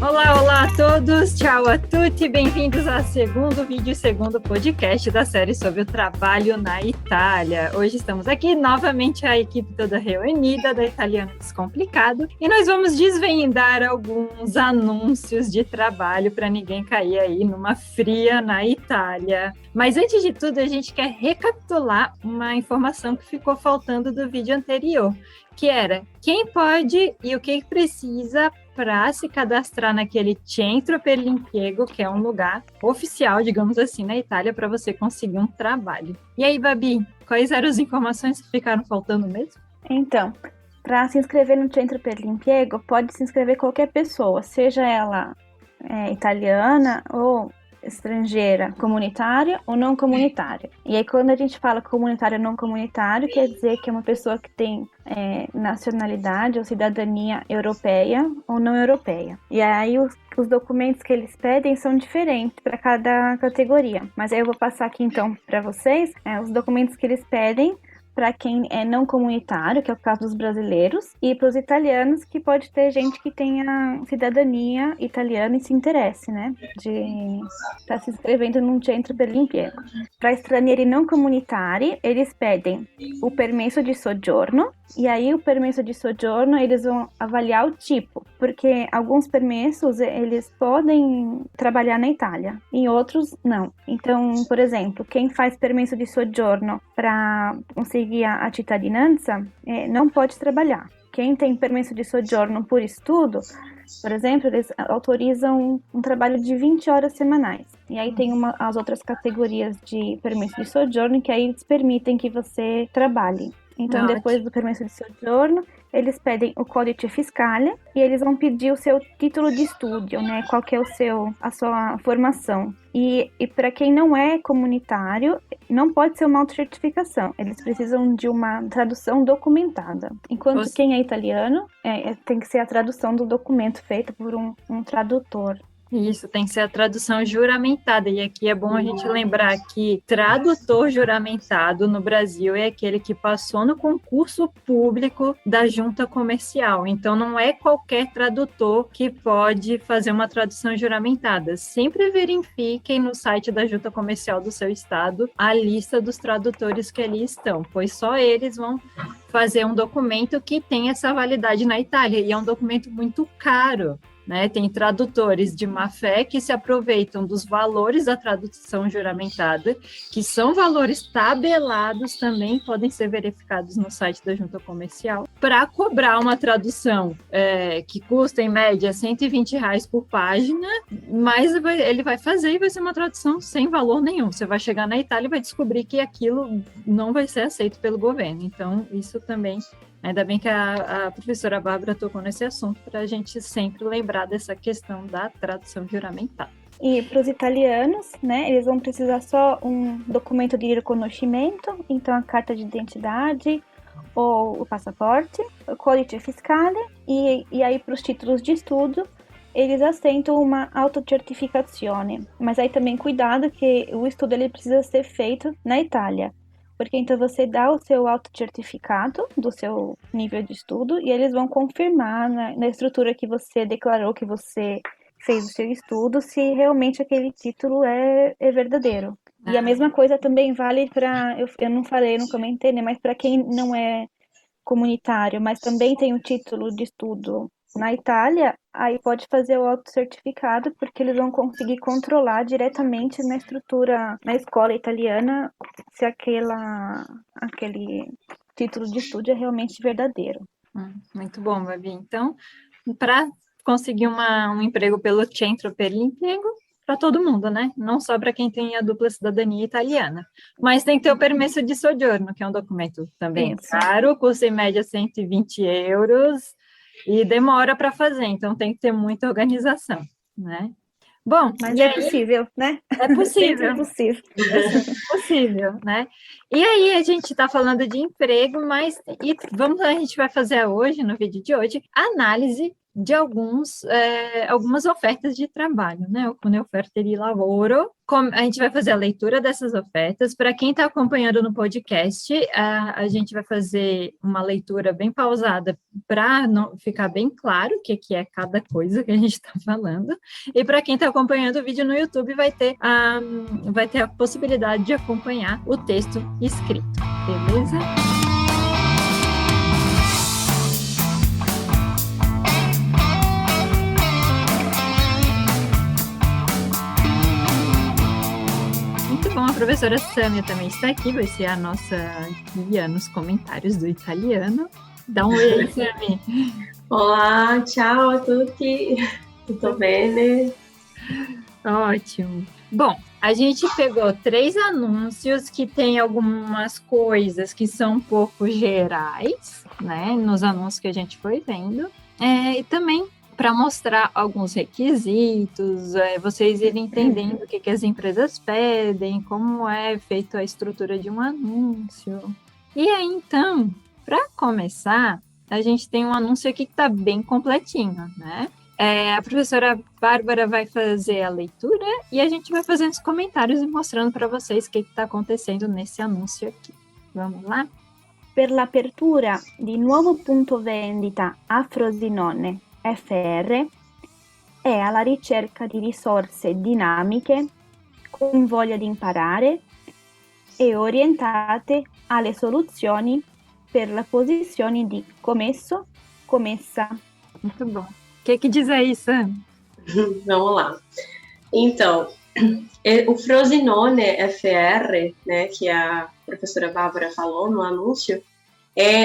Olá a todos, tchau a tutti, bem-vindos ao segundo vídeo e segundo podcast da série sobre o trabalho na Itália. Hoje estamos aqui novamente a equipe toda reunida da Italiano Descomplicado e nós vamos desvendar alguns anúncios de trabalho para ninguém cair aí numa fria na Itália. Mas antes de tudo, a gente quer recapitular uma informação que ficou faltando do vídeo anterior, que era quem pode e o que precisa para se cadastrar naquele Centro per l'Impiego, que é um lugar oficial, digamos assim, na Itália, para você conseguir um trabalho. E aí, Babi, quais eram as informações que ficaram faltando mesmo? Então, para se inscrever no Centro per l'Impiego, pode se inscrever qualquer pessoa, seja ela italiana ou estrangeira, comunitária ou não comunitária. E aí, quando a gente fala comunitário ou não comunitário, quer dizer que é uma pessoa que tem nacionalidade ou cidadania europeia ou não europeia. E aí, os documentos que eles pedem são diferentes para cada categoria. Mas aí eu vou passar aqui, então, para vocês os documentos que eles pedem para quem é não comunitário, que é o caso dos brasileiros, e para os italianos, que pode ter gente que tenha cidadania italiana e se interesse, né, de estar se inscrevendo num Centro per l'Impiego. Para estranieri não comunitari, eles pedem o permesso de soggiorno, e aí o permesso de soggiorno eles vão avaliar o tipo, porque alguns permissos eles podem trabalhar na Itália, e outros não. Então, por exemplo, quem faz permesso de soggiorno para conseguir a cittadinanza não pode trabalhar. Quem tem permesso de soggiorno por estudo, por exemplo, eles autorizam um trabalho de 20 horas semanais. E aí tem as outras categorias de permesso de soggiorno que aí eles permitem que você trabalhe. Então, depois do permesso de soggiorno, eles pedem o codice fiscale e eles vão pedir o seu título de estudo, né? Qual que é a sua formação. E para quem não é comunitário, não pode ser uma autocertificação. Eles precisam de uma tradução documentada. Enquanto quem é italiano, tem que ser a tradução do documento feita por um tradutor. Isso, tem que ser a tradução juramentada, e aqui é bom a gente lembrar que tradutor juramentado no Brasil é aquele que passou no concurso público da junta comercial, então não é qualquer tradutor que pode fazer uma tradução juramentada. Sempre verifiquem no site da junta comercial do seu estado a lista dos tradutores que ali estão, pois só eles vão fazer um documento que tem essa validade na Itália, e é um documento muito caro. Né, tem tradutores de má-fé que se aproveitam dos valores da tradução juramentada, que são valores tabelados, também podem ser verificados no site da Junta Comercial, para cobrar uma tradução que custa, em média, R$120 por página, mas ele vai fazer e vai ser uma tradução sem valor nenhum. Você vai chegar na Itália e vai descobrir que aquilo não vai ser aceito pelo governo. Então, isso também... Ainda bem que a professora Bárbara tocou nesse assunto para a gente sempre lembrar dessa questão da tradução juramentada. E para os italianos, né, eles vão precisar só um documento de riconoscimento, então a carta de identidade ou o passaporte, o codice fiscale, e aí para os títulos de estudo, eles aceitam uma autocertificazione. Mas aí também cuidado que o estudo ele precisa ser feito na Itália. Porque então você dá o seu autocertificado do seu nível de estudo e eles vão confirmar na estrutura que você declarou que você fez o seu estudo se realmente aquele título é verdadeiro. E a mesma coisa também vale para, eu não falei, não comentei, né, mas para quem não é comunitário, mas também tem o título de estudo na Itália, aí pode fazer o autocertificado, porque eles vão conseguir controlar diretamente na estrutura, na escola italiana, se aquele título de estudo é realmente verdadeiro. Muito bom, Babi. Então, para conseguir um emprego pelo Centro per l'Impiego, para todo mundo, né? Não só para quem tem a dupla cidadania italiana. Mas tem que ter o permesso de soggiorno, que é um documento também caro, custa em média €120, e demora para fazer, então tem que ter muita organização, né? Bom, mas é possível, né? É possível. É possível. É possível, né? E aí a gente está falando de emprego, mas a gente vai fazer hoje, no vídeo de hoje, análise de algumas ofertas de trabalho, né? Alcune offerte di lavoro. A gente vai fazer a leitura dessas ofertas. Para quem está acompanhando no podcast, a gente vai fazer uma leitura bem pausada para ficar bem claro o que é cada coisa que a gente está falando. E para quem está acompanhando o vídeo no YouTube, vai ter a possibilidade de acompanhar o texto escrito, beleza? Muito bom, a professora Sâmia também está aqui, vai ser a nossa guia nos comentários do italiano. Dá um oi, Sâmia. Olá, ciao a tutti, tudo bem? Ótimo. Bom, a gente pegou 3 anúncios que tem algumas coisas que são um pouco gerais, né, nos anúncios que a gente foi vendo, e também para mostrar alguns requisitos, vocês irem entendendo o que as empresas pedem, como é feita a estrutura de um anúncio. E aí, então, para começar, a gente tem um anúncio aqui que está bem completinho, né? A professora Bárbara vai fazer a leitura e a gente vai fazendo os comentários e mostrando para vocês o que está acontecendo nesse anúncio aqui. Vamos lá? Per l'apertura di nuovo punto vendita a Frosinone FR è alla ricerca di risorse dinamiche, con voglia di imparare e orientate alle soluzioni per la posizione di commesso, commessa. Muito bom. O que diz aí, Sam? Vamos lá. Então, o Frosinone FR, né, que a professora Bárbara falou no anúncio,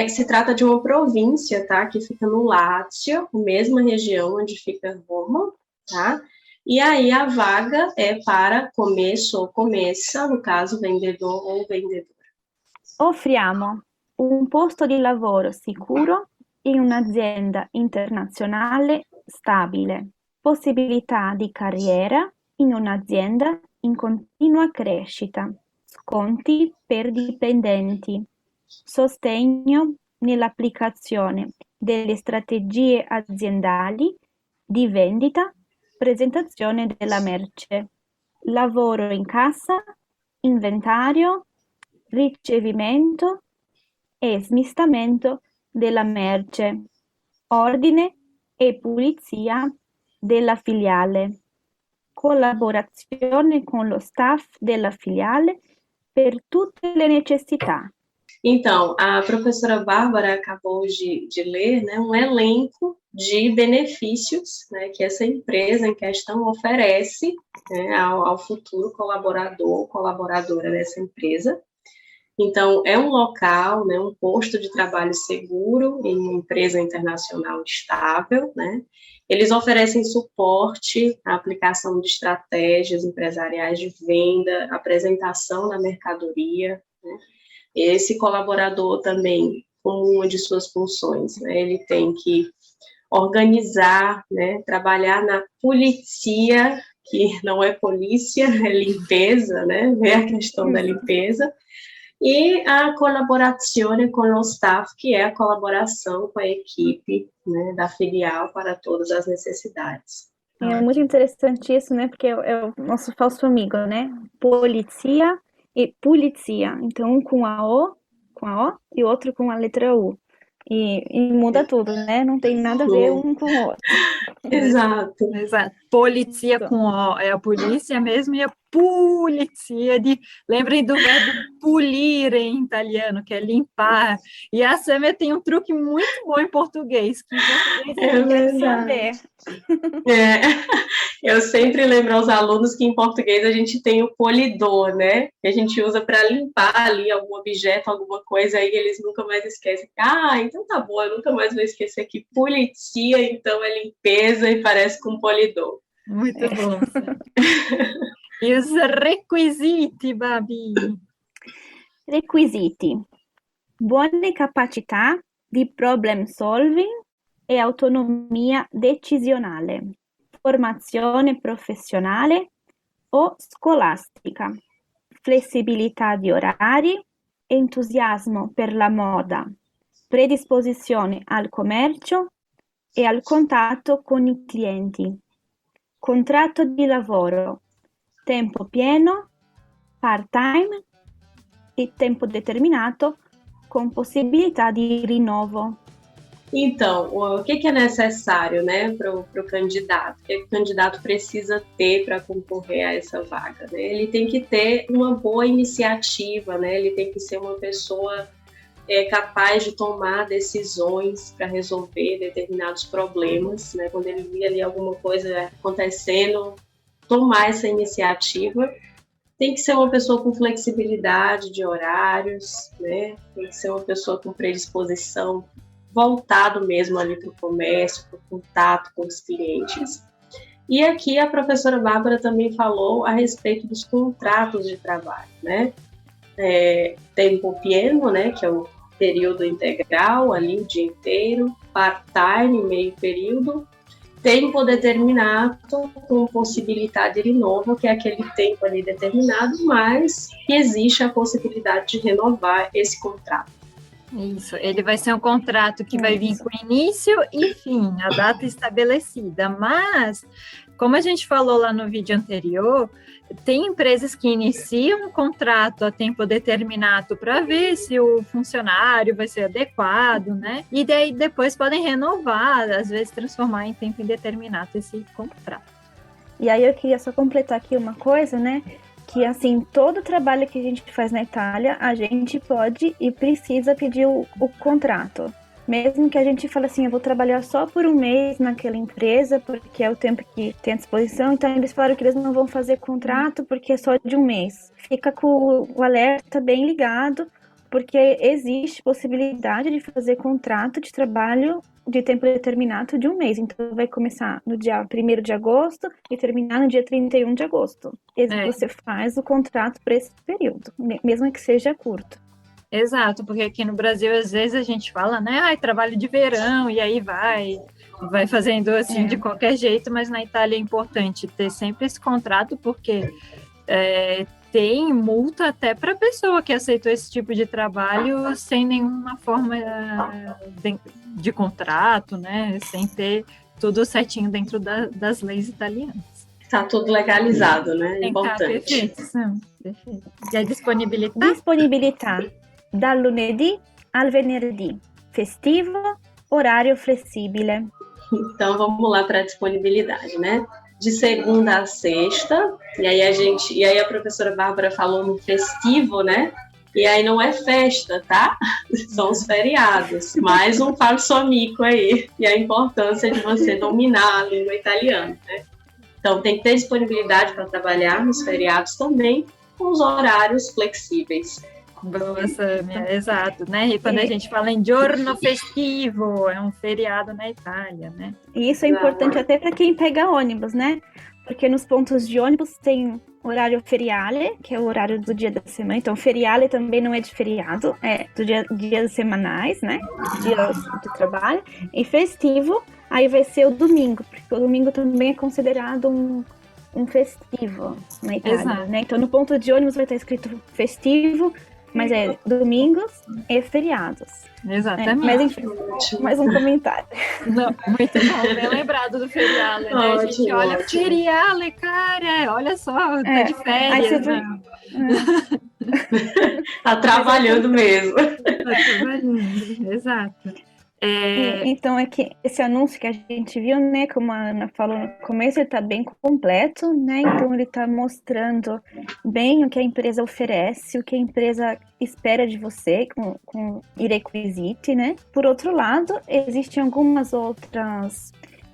se trata de uma província, tá, que fica no Lácio, mesma região onde fica Roma, tá? E aí a vaga é para começo ou commessa, no caso, vendedor ou vendedora. Offriamo un posto di lavoro sicuro in un'azienda internazionale stabile, possibilità di carriera in un'azienda in continua crescita, sconti per dipendenti, sostegno nell'applicazione delle strategie aziendali di vendita, presentazione della merce, lavoro in cassa, inventario, ricevimento e smistamento della merce, ordine e pulizia della filiale, collaborazione con lo staff della filiale per tutte le necessità. Então, a professora Bárbara acabou de ler, né, um elenco de benefícios, né, que essa empresa em questão oferece, né, ao futuro colaborador ou colaboradora dessa empresa. Então, é um local, né, um posto de trabalho seguro em uma empresa internacional estável, né? Eles oferecem suporte à aplicação de estratégias empresariais de venda, apresentação da mercadoria, né? Esse colaborador também, como uma de suas funções, né, ele tem que organizar, né, trabalhar na polizia, que não é polícia, é limpeza, né, ver a questão da limpeza, e a colaborazione com o staff, que é a colaboração com a equipe, né, da filial para todas as necessidades. É muito interessante isso, né? Porque é o nosso falso amigo, né? Polizia e polizia. Então, um com a O e o outro com a letra U. E muda tudo, né? Não tem nada a ver um com o outro. Exato. Polizia com O é a polícia mesmo, e a pulizia lembrem do verbo pulire em italiano, que é limpar. E a Sâmia tem um truque muito bom em português, que em português deve saber. Eu sempre lembro aos alunos que em português a gente tem o polidor, né? Que a gente usa para limpar ali algum objeto, alguma coisa, aí eles nunca mais esquecem. Ah, então tá bom, eu nunca mais vou esquecer que polizia, então é limpeza e parece com polidor. Muito bom. E os requisiti, Babi? Requisiti. Buone capacità di problem solving e autonomia decisionale, formazione professionale o scolastica, flessibilità di orari, entusiasmo per la moda, predisposizione al commercio, e al contatto con i clienti. Contratto di lavoro, tempo pieno, part-time e tempo determinato com possibilità de rinnovo. Então, o que é necessário, né, para o candidato? O que o candidato precisa ter para concorrer a essa vaga? Né? Ele tem que ter uma boa iniciativa, né? Ele tem que ser uma pessoa capaz de tomar decisões para resolver determinados problemas, né? Quando ele vê ali alguma coisa acontecendo, tomar essa iniciativa. Tem que ser uma pessoa com flexibilidade de horários, né? Tem que ser uma pessoa com predisposição, voltado mesmo ali para o comércio, para o contato com os clientes. E aqui a professora Bárbara também falou a respeito dos contratos de trabalho, né? Tempo pieno, né? Que é o período integral, ali o dia inteiro, part-time, meio período, tempo determinado com possibilidade de renovo, que é aquele tempo ali determinado, mas que existe a possibilidade de renovar esse contrato. Isso, ele vai ser um contrato que vai vir com início e fim, a data estabelecida, mas, como a gente falou lá no vídeo anterior, tem empresas que iniciam um contrato a tempo determinado para ver se o funcionário vai ser adequado, né? E daí depois podem renovar, às vezes transformar em tempo indeterminado esse contrato. E aí eu queria só completar aqui uma coisa, né? Que assim, todo trabalho que a gente faz na Itália, a gente pode e precisa pedir o contrato. Mesmo que a gente fale assim, eu vou trabalhar só por um mês naquela empresa, porque é o tempo que tem à disposição, então eles falaram que eles não vão fazer contrato porque é só de um mês. Fica com o alerta bem ligado, porque existe possibilidade de fazer contrato de trabalho de tempo determinado de um mês. Então vai começar no dia 1º de agosto e terminar no dia 31 de agosto. E você faz o contrato para esse período, mesmo que seja curto. Exato, porque aqui no Brasil, às vezes, a gente fala, né, trabalho de verão, e aí vai fazendo assim de qualquer jeito, mas na Itália é importante ter sempre esse contrato, porque tem multa até para a pessoa que aceitou esse tipo de trabalho sem nenhuma forma de contrato, né, sem ter tudo certinho dentro das leis italianas. Está tudo legalizado, né? Importante. Perfeito, sim, perfeito. E a disponibilidade? Disponibilità. Dal lunedì al venerdì, festivo, horário flessibile. Então vamos lá para a disponibilidade, né? De segunda a sexta, e aí a professora Bárbara falou no festivo, né? E aí não é festa, tá? São os feriados. Mais um falso amigo aí. E a importância de você dominar a língua italiana, né? Então tem que ter disponibilidade para trabalhar nos feriados também, com os horários flexíveis. Boa, Sâmia, exato, né? E quando a gente fala em giorno festivo, é um feriado na Itália, né? E isso é importante até para quem pega ônibus, né? Porque nos pontos de ônibus tem horário feriale, que é o horário do dia da semana. Então, feriale também não é de feriado, é do dias semanais, né? Dias de trabalho. E festivo, aí vai ser o domingo, porque o domingo também é considerado um festivo na Itália, né? Então, no ponto de ônibus vai estar escrito festivo, mas é domingos e feriados. Exatamente. Mas enfim, mais um comentário. Não, muito bom, bem lembrado do feriale, né? A gente olha, feriale, cara, olha só, tá de férias, né? Tá trabalhando mesmo. Tá trabalhando, exato. Então, é que esse anúncio que a gente viu, né, como a Ana falou no começo, ele está bem completo, né, então ele está mostrando bem o que a empresa oferece, o que a empresa espera de você com i requisiti, né. Por outro lado, existem algumas outras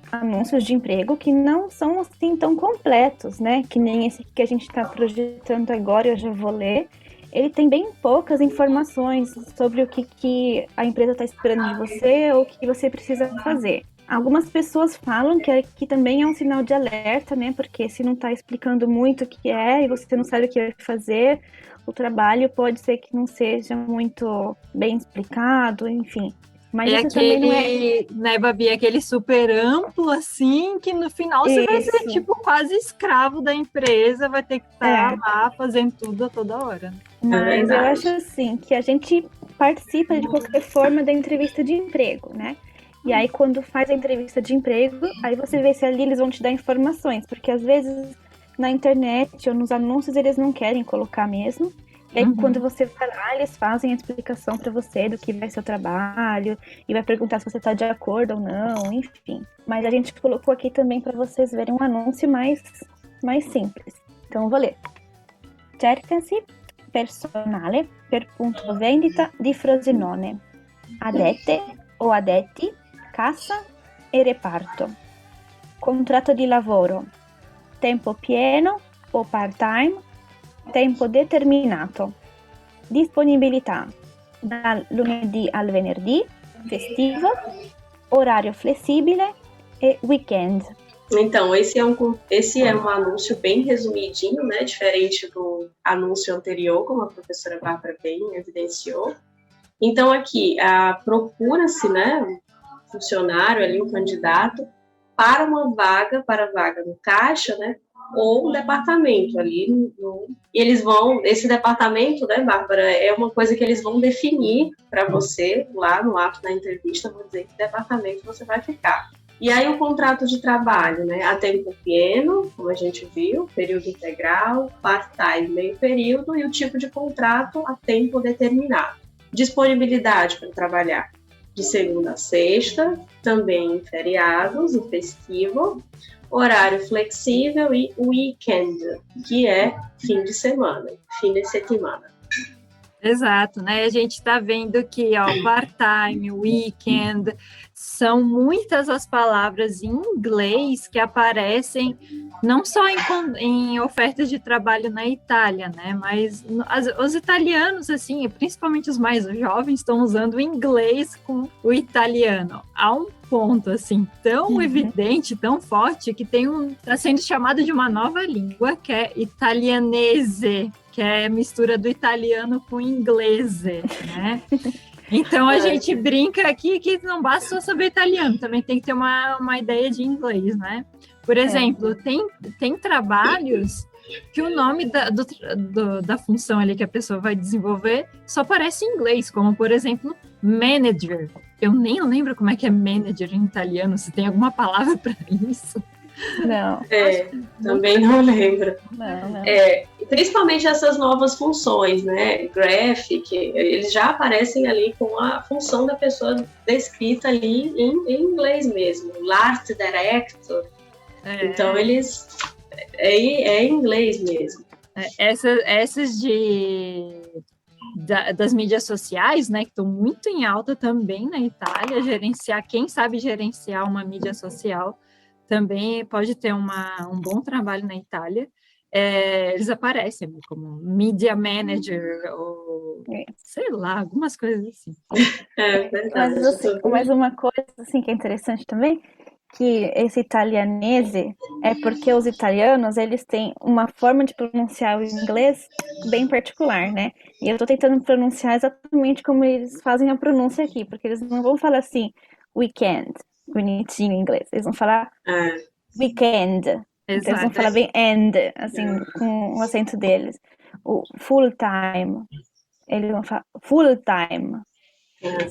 anúncios de emprego que não são assim tão completos, né, que nem esse que a gente está projetando agora, eu já vou ler. Ele tem bem poucas informações sobre o que a empresa está esperando de você ou o que você precisa fazer. Algumas pessoas falam que também é um sinal de alerta, né? Porque se não está explicando muito o que é e você não sabe o que vai fazer, o trabalho pode ser que não seja muito bem explicado, enfim. Mas isso aquele, também não é... né, Babi, aquele super amplo, assim, que no final você vai ser, tipo, quase escravo da empresa, vai ter que estar lá fazendo tudo a toda hora. Mas eu acho, assim, que a gente participa de qualquer forma da entrevista de emprego, né? E aí, quando faz a entrevista de emprego, aí você vê se ali eles vão te dar informações, porque às vezes na internet ou nos anúncios eles não querem colocar mesmo. E aí, quando você vai lá, eles fazem a explicação para você do que vai ser o trabalho e vai perguntar se você está de acordo ou não, enfim. Mas a gente colocou aqui também para vocês verem um anúncio mais simples. Então, eu vou ler. Cercasi personale per punto vendita di Frosinone. Adette o addetti, cassa e reparto. Contratto di lavoro. Tempo pieno o part-time. Tempo determinato. Disponibilità dal lunedì al venerdì, festivo, horário flessibile e weekend. Então, esse é um anúncio bem resumidinho, né? Diferente do anúncio anterior, como a professora Bárbara bem evidenciou. Então, aqui, procura-se, né, um funcionário ali, um candidato, para a vaga no caixa, né? Ou um departamento ali. E eles vão, esse departamento, né, Bárbara, é uma coisa que eles vão definir para você lá no ato da entrevista, vão dizer que departamento você vai ficar. E aí o contrato de trabalho, né, a tempo pleno, como a gente viu, período integral, part-time, meio período, e o tipo de contrato a tempo determinado. Disponibilidade para trabalhar de segunda a sexta, também em feriados e festivo, horário flexível e weekend, que é fim de semana. Exato, né? A gente está vendo que part-time, weekend, são muitas as palavras em inglês que aparecem não só em ofertas de trabalho na Itália, né? Mas os italianos, assim, principalmente os mais jovens, estão usando o inglês com o italiano. Há um ponto, assim, tão evidente, tão forte, que está sendo chamado de uma nova língua, que é italianese, que é a mistura do italiano com o inglês, né? Então, a gente brinca aqui que não basta só saber italiano, também tem que ter uma ideia de inglês, né? Por exemplo, tem trabalhos que o nome da função ali que a pessoa vai desenvolver só aparece em inglês, como, por exemplo, manager. Eu nem lembro como é que é manager em italiano, se tem alguma palavra para isso. Não. Também não lembro. Não. Principalmente essas novas funções, né? Graphic, eles já aparecem ali com a função da pessoa descrita ali em inglês mesmo. Art Director. Então, eles... É em inglês mesmo. Essas das mídias sociais, né, que estão muito em alta também na Itália, quem sabe gerenciar uma mídia social também pode ter um bom trabalho na Itália. Eles aparecem como media manager ou sei lá, algumas coisas assim. Verdade. Mas uma coisa assim, que é interessante também, que esse italianese é porque os italianos, eles têm uma forma de pronunciar o inglês bem particular, né? E eu tô tentando pronunciar exatamente como eles fazem a pronúncia aqui, porque eles não vão falar assim, weekend, bonitinho em inglês. Eles vão falar weekend. Então, eles vão falar bem end, assim, com o acento deles. O full time, eles vão falar full time.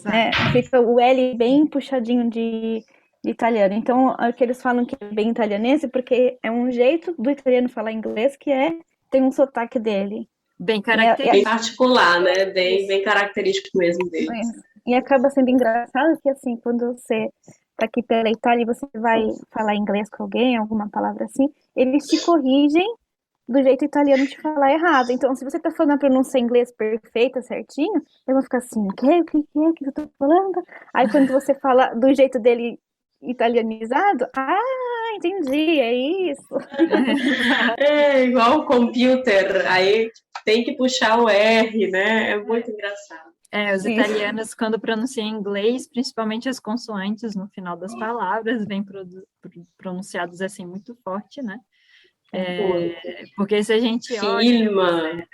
Né? Fica o L bem puxadinho de italiano. Então, é que eles falam que é bem italianese, porque é um jeito do italiano falar inglês que tem um sotaque dele. Bem característico. Bem particular, né? Bem característico mesmo dele. E acaba sendo engraçado que, assim, quando você tá aqui pela Itália e você vai falar inglês com alguém, alguma palavra assim, eles te corrigem do jeito italiano de falar errado. Então, se você tá falando a pronúncia em inglês perfeita, certinho, eles vão ficar assim, o que é que eu tô falando? Aí, quando você fala do jeito dele italianizado, entendi, é isso. É igual o computer, aí tem que puxar o R, né? É muito engraçado. Os italianos, quando pronunciam em inglês, principalmente as consoantes no final das palavras, vêm pronunciados assim muito forte, né? Porque se a gente olha,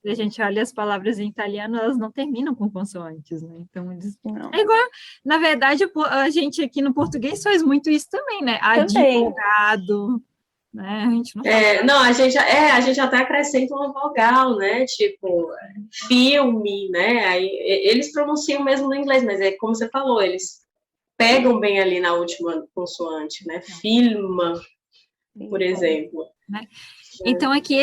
se a gente olha as palavras em italiano, elas não terminam com consoantes, né? Então eles é igual, na verdade, a gente aqui no português faz muito isso também, né? Advogado, né? A gente não a gente até acrescenta uma vogal, né? Tipo filme, né? Aí eles pronunciam mesmo no inglês, mas é como você falou, eles pegam bem ali na última consoante, né? Filma, por exemplo. Né? Então, aqui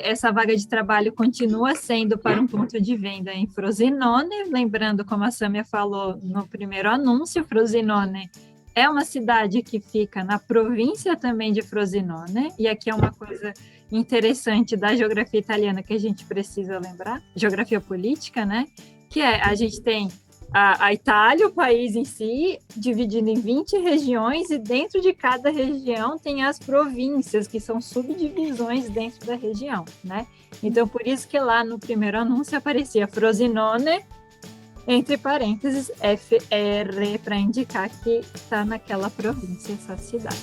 essa vaga de trabalho continua sendo para um ponto de venda em Frosinone, lembrando, como a Sâmia falou no primeiro anúncio, Frosinone é uma cidade que fica na província também de Frosinone, e aqui é uma coisa interessante da geografia italiana que a gente precisa lembrar, geografia política, né? Que a gente tem a Itália, o país em si, dividido em 20 regiões, e dentro de cada região tem as províncias, que são subdivisões dentro da região, né? Então, por isso que lá no primeiro anúncio aparecia Frosinone, entre parênteses, FR, para indicar que está naquela província, essa cidade.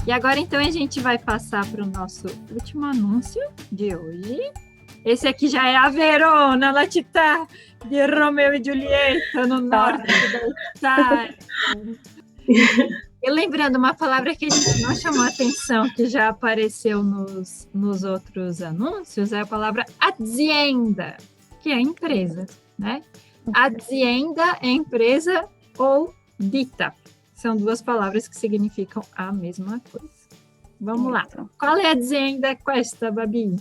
E agora, então, a gente vai passar para o nosso último anúncio de hoje. Esse aqui já é a Verona, la città de Romeo e Julieta, no norte da Itália. E lembrando, uma palavra que a gente não chamou a atenção, que já apareceu nos outros anúncios, é a palavra azienda, que é empresa, né? Azienda é empresa ou ditta. São duas palavras que significam a mesma coisa. Vamos lá. Qual é a azienda questa, Babi?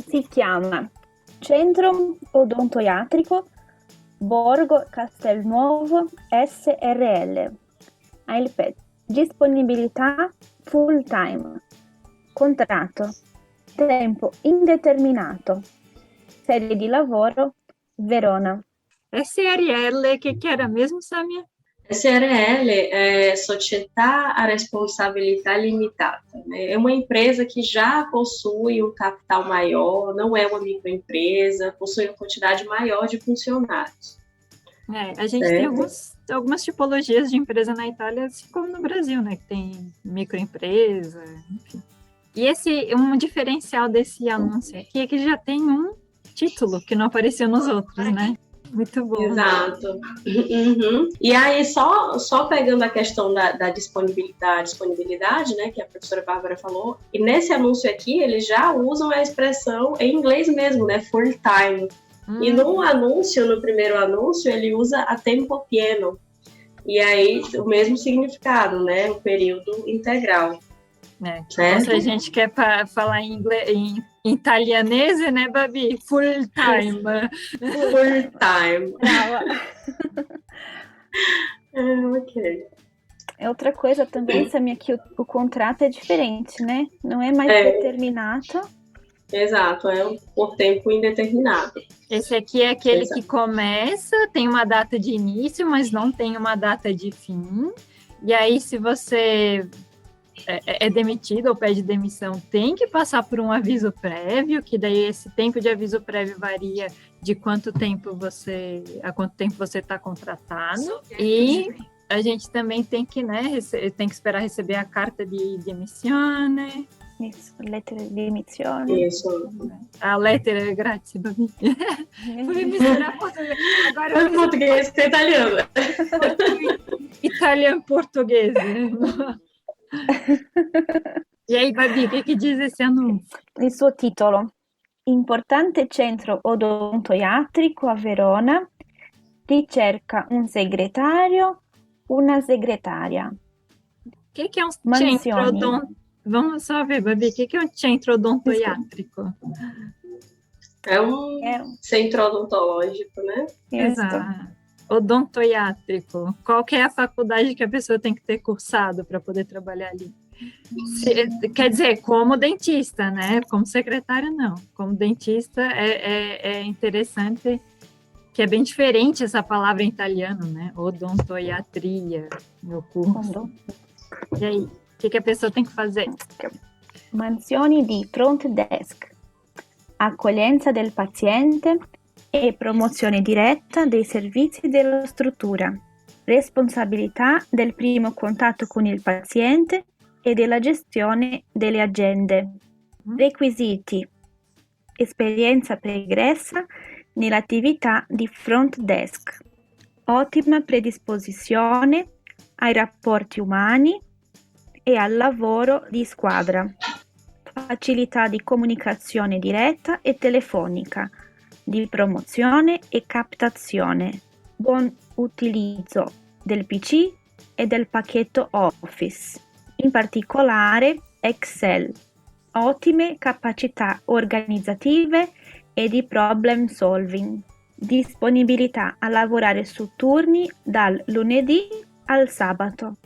Si chiama Centro Odontoiatrico Borgo Castelnuovo SRL. Aí ele pede disponibilità full time, contratto, tempo indeterminato, sede di lavoro, Verona. SRL, que era mesmo, Samia? SRL é Società a Responsabilità Limitata, né? É uma empresa que já possui um capital maior, não é uma microempresa, possui uma quantidade maior de funcionários. A gente tem algumas tipologias de empresa na Itália, assim como no Brasil, né? Que tem microempresa, enfim. E um diferencial desse anúncio aqui é que já tem um título que não apareceu nos outros, né? Muito bom. Exato. Uhum. E aí, só pegando a questão da disponibilidade, né, que a professora Bárbara falou, e nesse anúncio aqui, eles já usam a expressão em inglês mesmo, né, full time. E no primeiro anúncio, ele usa a tempo pieno. E aí, o mesmo significado, né, o período integral. Então, se a gente quer falar em inglês, em italianese, né, Babi? Full time. Full time. Ok. Outra coisa também, Samia, que o contrato é diferente, né? Não é mais determinado. Exato, é por tempo indeterminado. Esse aqui é aquele que começa, tem uma data de início, mas não tem uma data de fim. E aí, se você é demitido ou pede demissão, tem que passar por um aviso prévio, que daí esse tempo de aviso prévio varia de quanto tempo você está contratado. E a gente também tem que, tem que esperar receber a carta de demissione. Isso, lettera di dimissione. Isso. A lettera, grazie, Babi. Fui misturar português. Agora eu português com italiano. Italiano-português. E aí, Babi, o que diz esse anúncio? Il suo titolo: Importante centro odontoiatrico a Verona, ricerca un segretario, una segretaria. O que é um centro odontoiátrico? Vamos só ver, Babi, o que é um centro odontoiátrico? É um centro odontológico, né? Exato. Odontoiátrico. Qual que é a faculdade que a pessoa tem que ter cursado para poder trabalhar ali? Quer dizer, como dentista, né? Como secretário, não. Como dentista, é interessante que é bem diferente essa palavra em italiano, né? Odontoiatria, meu curso. E aí, o que a pessoa tem que fazer? Mansioni di front desk, accoglienza del paziente e promozione diretta dei servizi della struttura, responsabilità del primo contatto con il paziente e della gestione delle agende. Requisiti: esperienza pregressa nell'attività di front desk, ottima predisposizione ai rapporti umani, e al lavoro di squadra, facilità di comunicazione diretta e telefonica, di promozione e captazione, buon utilizzo del PC e del pacchetto Office, in particolare Excel, ottime capacità organizzative e di problem solving, disponibilità a lavorare su turni dal lunedì al sabato.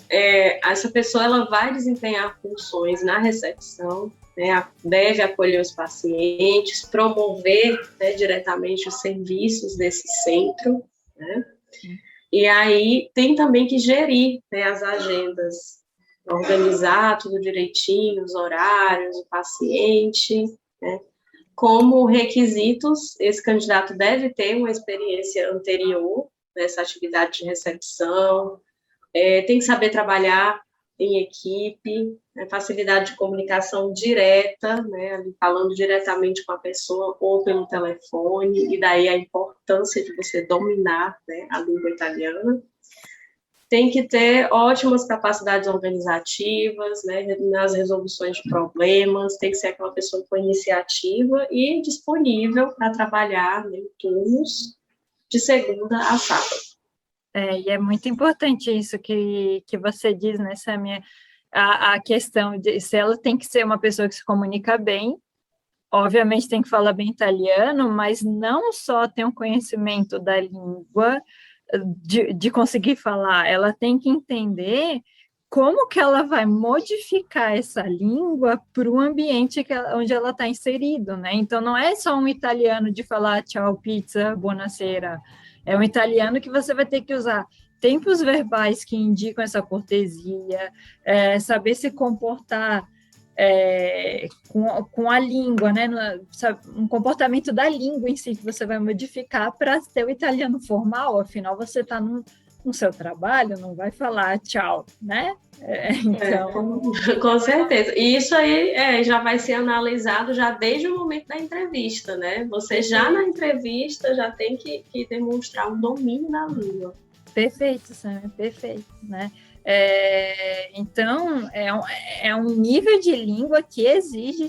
Essa pessoa ela vai desempenhar funções na recepção, né, deve acolher os pacientes, promover, né, diretamente os serviços desse centro, né? E aí tem também que gerir, né, as agendas, organizar tudo direitinho, os horários, o paciente, né? Como requisitos, esse candidato deve ter uma experiência anterior nessa atividade de recepção, tem que saber trabalhar em equipe, né, facilidade de comunicação direta, né, falando diretamente com a pessoa ou pelo telefone, e daí a importância de você dominar, né, a língua italiana. Tem que ter ótimas capacidades organizativas, né, nas resoluções de problemas, tem que ser aquela pessoa com iniciativa e disponível para trabalhar, né, em turnos de segunda a sábado. E é muito importante isso que você diz, né, Samia? A questão de se ela tem que ser uma pessoa que se comunica bem, obviamente tem que falar bem italiano, mas não só ter um conhecimento da língua, de conseguir falar, ela tem que entender como que ela vai modificar essa língua para o ambiente onde ela está inserido, né? Então, não é só um italiano de falar tchau, pizza, buonasera. É um italiano que você vai ter que usar tempos verbais que indicam essa cortesia, saber se comportar com a língua, né? Um comportamento da língua em si que você vai modificar para ter o italiano formal, afinal você está no seu trabalho, não vai falar tchau, né? Então... Com certeza. E isso aí já vai ser analisado já desde o momento da entrevista, né? Você já na entrevista já tem que demonstrar um domínio da língua. Perfeito, Sam, perfeito, né? Então, é um nível de língua que exige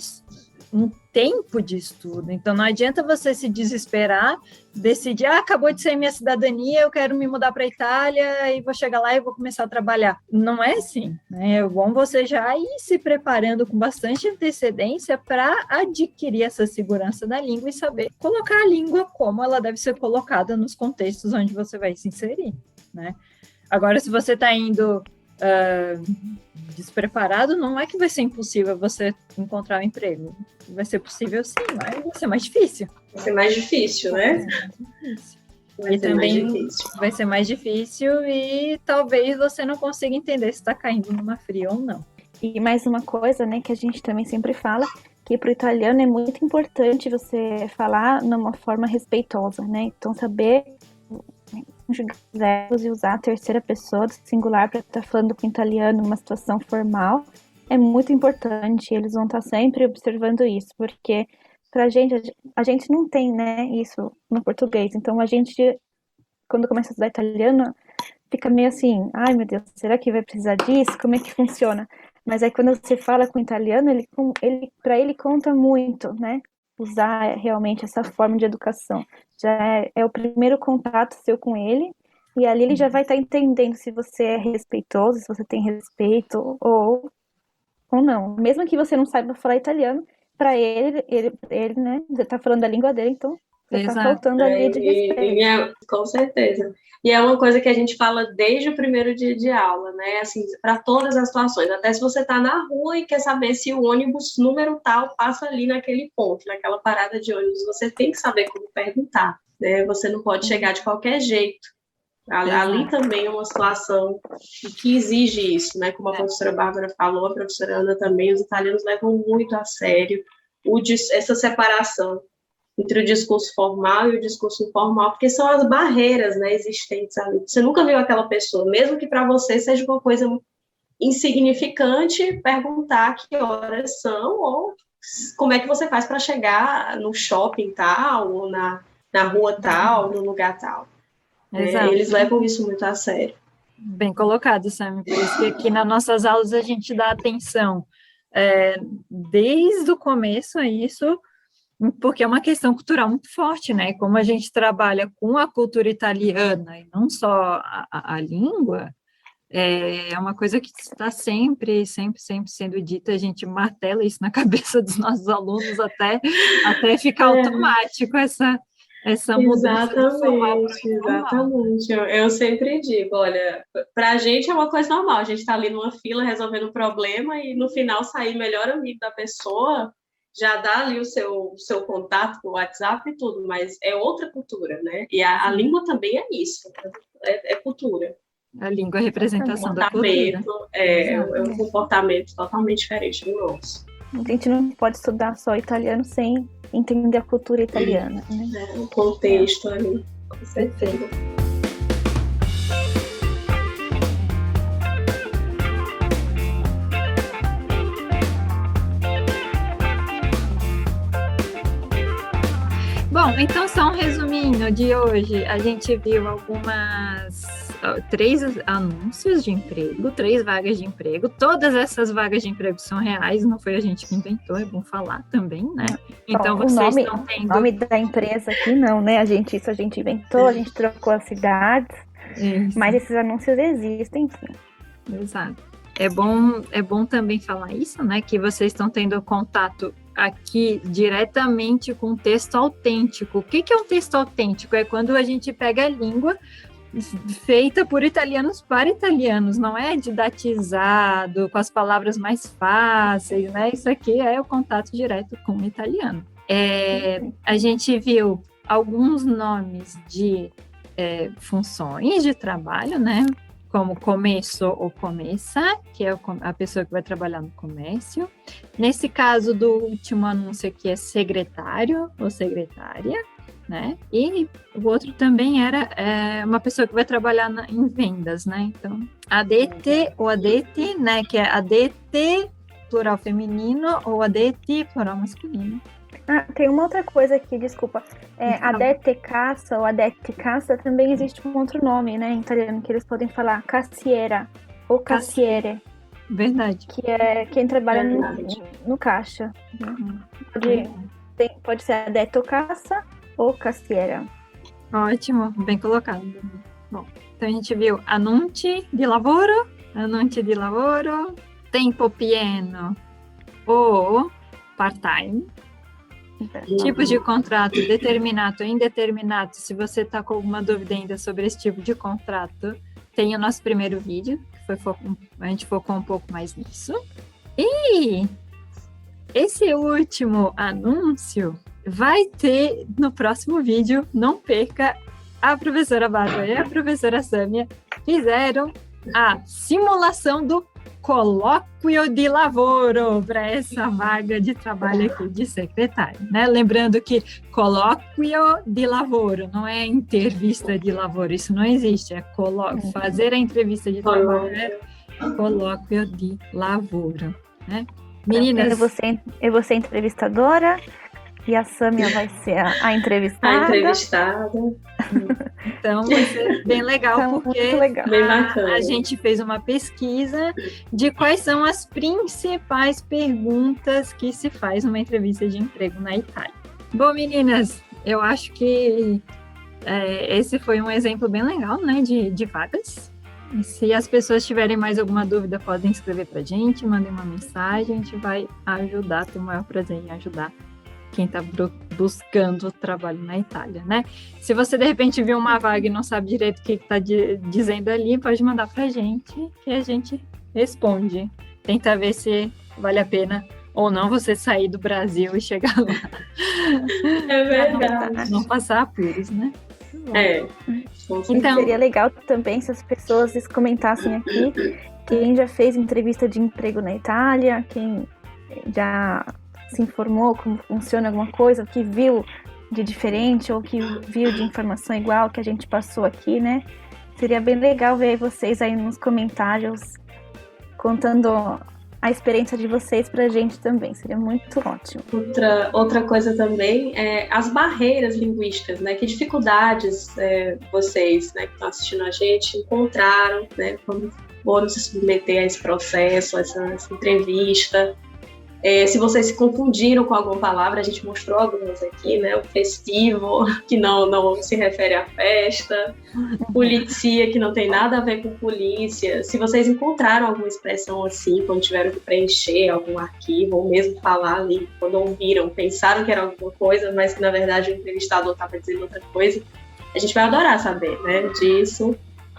um tempo de estudo. Então, não adianta você se desesperar, decidir, acabou de sair minha cidadania, eu quero me mudar para a Itália e vou chegar lá e vou começar a trabalhar. Não é assim, né? É bom você já ir se preparando com bastante antecedência para adquirir essa segurança da língua e saber colocar a língua como ela deve ser colocada nos contextos onde você vai se inserir, né? Agora, se você está indo despreparado, não é que vai ser impossível você encontrar um emprego. Vai ser possível sim, mas vai ser mais difícil. Vai ser mais difícil, né? Vai ser mais difícil e talvez você não consiga entender se está caindo numa fria ou não. E mais uma coisa, né, que a gente também sempre fala, que para o italiano é muito importante você falar numa forma respeitosa, né? Então, saber verbos e usar a terceira pessoa do singular para estar falando com o italiano numa situação formal é muito importante. Eles vão estar sempre observando isso, porque pra gente, a gente não tem, né, isso no português. Então a gente, quando começa a estudar italiano, fica meio assim, ai meu Deus, será que vai precisar disso? Como é que funciona? Mas aí quando você fala com o italiano, para ele conta muito, né? Usar realmente essa forma de educação. Já é o primeiro contato seu com ele, e ali ele já vai estar entendendo se você é respeitoso, se você tem respeito ou não. Mesmo que você não saiba falar italiano, para ele, né, você está falando a língua dele, então você está faltando ali de respeito. Com certeza. E é uma coisa que a gente fala desde o primeiro dia de aula, né? Assim, para todas as situações. Até se você está na rua e quer saber se o ônibus número tal passa ali naquele ponto, naquela parada de ônibus, você tem que saber como perguntar, né? Você não pode chegar de qualquer jeito. Ali também é uma situação que exige isso, né? Como a professora Bárbara falou, a professora Ana também, os italianos levam muito a sério essa separação entre o discurso formal e o discurso informal, porque são as barreiras, né, existentes ali. Você nunca viu aquela pessoa, mesmo que para você seja uma coisa insignificante, perguntar que horas são ou como é que você faz para chegar no shopping tal, ou na rua tal, no lugar tal. Eles levam isso muito a sério. Bem colocado, Sam. Por isso que aqui nas nossas aulas a gente dá atenção desde o começo a isso, porque é uma questão cultural muito forte, né? Como a gente trabalha com a cultura italiana e não só a língua, é uma coisa que está sempre sendo dita, a gente martela isso na cabeça dos nossos alunos até ficar automático essa mudança de formal para informal. Exatamente. Eu sempre digo, olha, para a gente é uma coisa normal, a gente está ali numa fila resolvendo um problema e no final sair melhor amigo da pessoa, já dá ali o seu contato com o WhatsApp e tudo, mas é outra cultura, né? E a língua também é isso, é cultura. A língua é a representação da cultura. É um comportamento totalmente diferente do nosso. A gente não pode estudar só italiano sem entender a cultura italiana, né? O contexto ali, com certeza. Bom, então só um resuminho de hoje. A gente viu três anúncios de emprego, 3 vagas de emprego. Todas essas vagas de emprego são reais, não foi a gente que inventou, é bom falar também, né? Então vocês estão tendo... O nome da empresa aqui não, né? A gente inventou, a gente trocou as cidades, mas esses anúncios existem, sim. Exato. É bom também falar isso, né? Que vocês estão tendo contato aqui diretamente com um texto autêntico. O que é um texto autêntico? É quando a gente pega a língua feita por italianos para italianos, não é didatizado, com as palavras mais fáceis, né? Isso aqui é o contato direto com o italiano. A gente viu alguns nomes de funções de trabalho, né? Como começo ou começa, que é a pessoa que vai trabalhar no comércio. Nesse caso do último anúncio aqui é secretário ou secretária, né? E o outro também era uma pessoa que vai trabalhar em vendas, né? Então, ADT ou ADT, né? Que é ADT plural feminino ou ADT plural masculino. Tem uma outra coisa aqui, desculpa. Adete caça ou adete caça também existe um outro nome, né, em italiano, que eles podem falar cassiera ou cassiere. Verdade. Que é quem trabalha no caixa. Pode ser adetto caça ou cassiera. Ótimo, bem colocado. Bom, então a gente viu annunci di lavoro, tempo pieno ou part-time. Tipos de contrato, determinato ou indeterminato. Se você está com alguma dúvida ainda sobre esse tipo de contrato, tem o nosso primeiro vídeo, que a gente focou um pouco mais nisso. E esse último anúncio vai ter no próximo vídeo. Não perca, a professora Bárbara e a professora Sâmia fizeram a simulação do colóquio de lavoro para essa vaga de trabalho aqui de secretário, né? Lembrando que colóquio de lavoro não é entrevista de lavoro, isso não existe, fazer a entrevista de trabalho é colóquio de lavoro, né? Meninas... Eu vou ser entrevistadora e a Sâmia vai ser a entrevistada. A entrevistada. Então, vai ser bem legal, então, porque a gente fez uma pesquisa de quais são as principais perguntas que se faz numa entrevista de emprego na Itália. Bom, meninas, eu acho que esse foi um exemplo bem legal, né, de vagas. E se as pessoas tiverem mais alguma dúvida, podem escrever pra gente, mandem uma mensagem, a gente vai ajudar, tem o maior prazer em ajudar quem está buscando trabalho na Itália, né? Se você, de repente, viu uma vaga e não sabe direito o que está dizendo ali, pode mandar para a gente, que a gente responde. Tenta ver se vale a pena ou não você sair do Brasil e chegar lá. É verdade. Não passar apuros, né? Então, seria legal também se as pessoas comentassem aqui quem já fez entrevista de emprego na Itália, quem já se informou como funciona alguma coisa, o que viu de diferente ou que viu de informação igual que a gente passou aqui, né? Seria bem legal ver vocês aí nos comentários contando a experiência de vocês pra gente também. Seria muito ótimo. Outra coisa também é as barreiras linguísticas, né? Que dificuldades vocês, né, que estão assistindo a gente, encontraram, né, quando foram se submeter a esse processo, essa entrevista. Se vocês se confundiram com alguma palavra, a gente mostrou algumas aqui, né? O festivo, que não se refere à festa, policia, que não tem nada a ver com polícia. Se vocês encontraram alguma expressão assim, quando tiveram que preencher algum arquivo, ou mesmo falar ali, quando ouviram, pensaram que era alguma coisa, mas que na verdade o entrevistador estava dizendo outra coisa, a gente vai adorar saber, né, disso,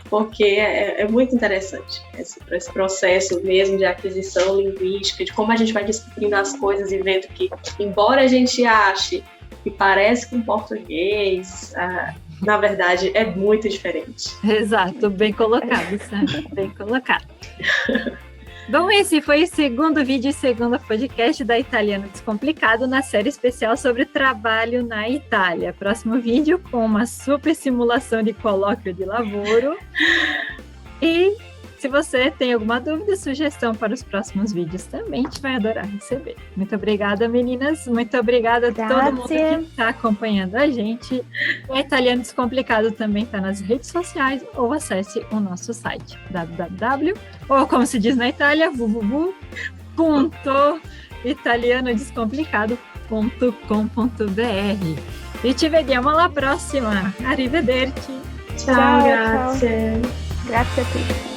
porque é muito interessante esse processo mesmo de aquisição linguística, de como a gente vai descobrindo as coisas e vendo que, embora a gente ache que parece com português, na verdade é muito diferente. Exato, bem colocado, Sandra, bem colocado. Bom, esse foi o segundo vídeo e segundo podcast da Italiano Descomplicado na série especial sobre trabalho na Itália. Próximo vídeo com uma super simulação de colóquio de lavoro. E se você tem alguma dúvida, sugestão para os próximos vídeos também, a gente vai adorar receber. Muito obrigada, meninas. Muito obrigada a todo mundo que está acompanhando a gente. O Italiano Descomplicado também está nas redes sociais ou acesse o nosso site ou como se diz na Itália, www.italianodescomplicado.com.br. E ci vediamo alla prossima. Arrivederci. Ciao, grazie. Grazie a tutti.